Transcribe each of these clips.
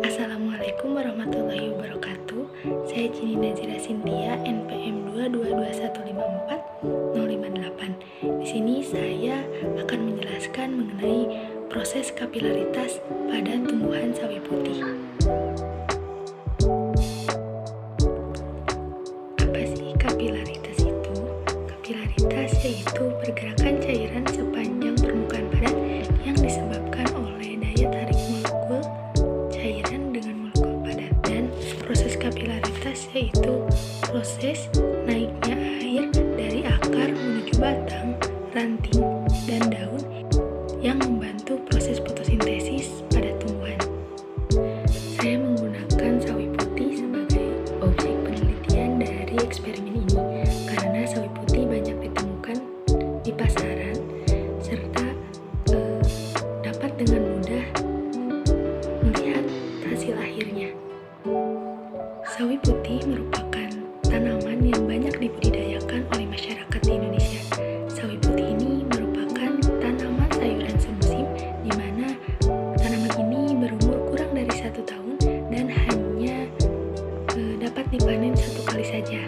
Assalamualaikum warahmatullahi wabarakatuh. Saya Cini Nazira Sintia, NPM 22154-058. Di sini saya akan menjelaskan mengenai proses kapilaritas pada tumbuhan sawi putih. Apa sih kapilaritas itu? Kapilaritas yaitu pergerakan cairan sepanjang permukaan padat yang disebabkan oleh daya tarik molekul cairan dengan molekul padat. Dan proses kapilaritas yaitu proses naiknya air dari akar menuju batang, ranting, dan daun yang membantu proses fotosintesis pada tumbuhan. Saya menggunakan sawi putih sebagai objek penelitian dari eksperimen ini karena sawi putih banyak ditemukan di pasaran serta dapat dengan mudah melihat hasil akhirnya. Sawi putih merupakan tanaman yang banyak dibudidayakan oleh masyarakat di Indonesia. Sawi putih ini merupakan tanaman sayuran semusim di mana tanaman ini berumur kurang dari 1 tahun dan hanya dapat dipanen 1 kali saja.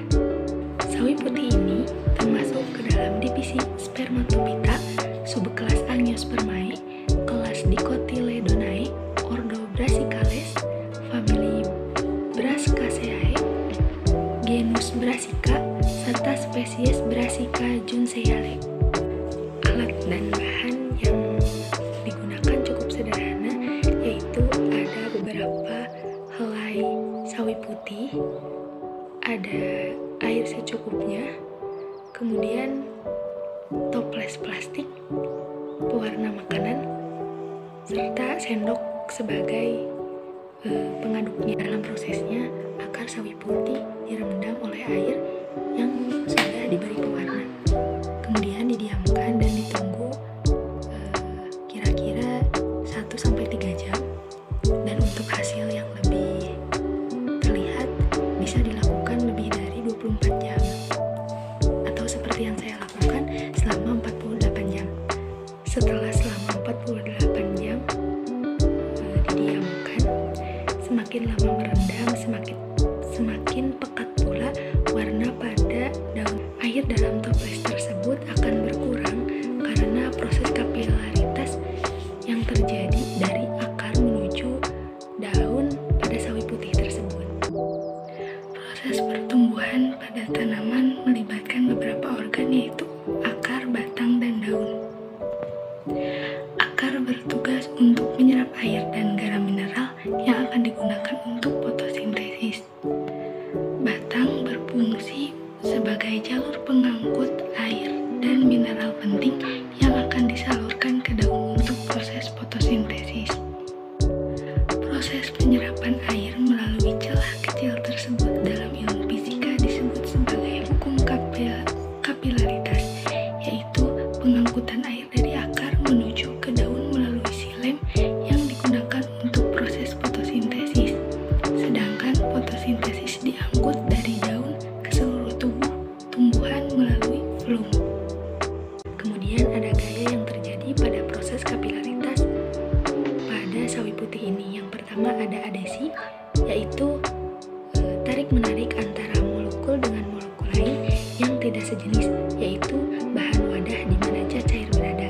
Sawi putih ini termasuk ke dalam divisi Spermatophyta, subkelas Angiospermae, kelas Dicotyledonae, ordo Brassicales, famili Brassicaceae, genus Brassica, serta spesies Brassica junceale. Alat dan bahan yang digunakan cukup sederhana, yaitu ada beberapa helai sawi putih, ada air secukupnya, kemudian toples plastik, pewarna makanan, serta sendok sebagai pengaduknya. Dalam prosesnya, akar sawi putih direndam oleh air yang sudah diberi pewarna. Kemudian didiamkan dan ditunggu kira-kira 1-3 jam. Dan untuk hasil yang lebih terlihat bisa dilakukan lebih dari 24 jam. Atau seperti yang saya lakukan selama 48 jam. Setelah selama 48 jam didiamkan, semakin lama merendam, semakin pekat pula warna pada daun. Air dalam toples tersebut akan berkurang karena proses kapilaritas yang terjadi dari akar menuju daun pada sawi putih tersebut. Proses pertumbuhan pada tanaman melibatkan beberapa organ, yaitu akar, batang, dan daun. Akar bertugas untuk menyerap air dan garam mineral yang akan digunakan untuk fotosintesis. Batang berfungsi sebagai jalur pengangkut air dan mineral penting yang akan disalurkan ke daun untuk proses fotosintesis. Proses penyerapan air melalui celah kecil tersebut dalam ilmu fisika disebut sebagai hukum kapilaritas, yaitu pengangkutan air dari akar menuju ke daun melalui silem yang digunakan untuk proses fotosintesis. Sedangkan fotosintesis diangkut dari daun ke seluruh tubuh tumbuhan melalui flum. Kemudian ada gaya yang terjadi pada proses kapilaritas pada sawi putih ini. Yang pertama ada adesi, yaitu tarik-menarik antara molekul dengan molekul lain yang tidak sejenis, yaitu bahan wadah di mana zat cair berada.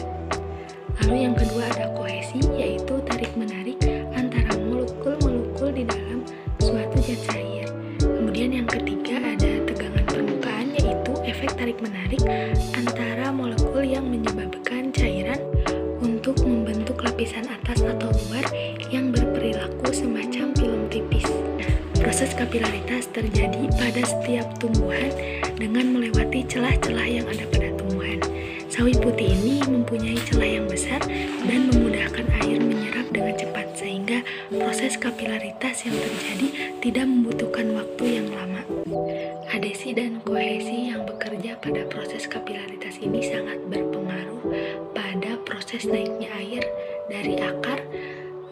Lalu yang kedua ada kohesi, yaitu tarik-menarik antara molekul-molekul di dalam suatu zat cair. Kemudian yang ketiga ada tegangan permukaan, yaitu efek tarik-menarik antara molekul yang menyebabkan cairan untuk membentuk lapisan atas atau luar yang berperilaku semacam film tipis. Proses kapilaritas terjadi pada setiap tumbuhan dengan melewati celah-celah yang ada pada tumbuhan. Sawi putih ini mempunyai celah yang besar dan memudahkan air menyerap dengan cepat, sehingga proses kapilaritas yang terjadi tidak membutuhkan waktu yang lama. Adesi dan kohesi yang bekerja pada proses kapilaritas ini sangat berpengaruh pada proses naiknya air dari akar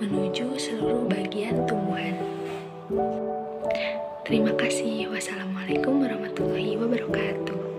menuju seluruh bagian tumbuhan. Terima kasih. Wassalamualaikum warahmatullahi wabarakatuh.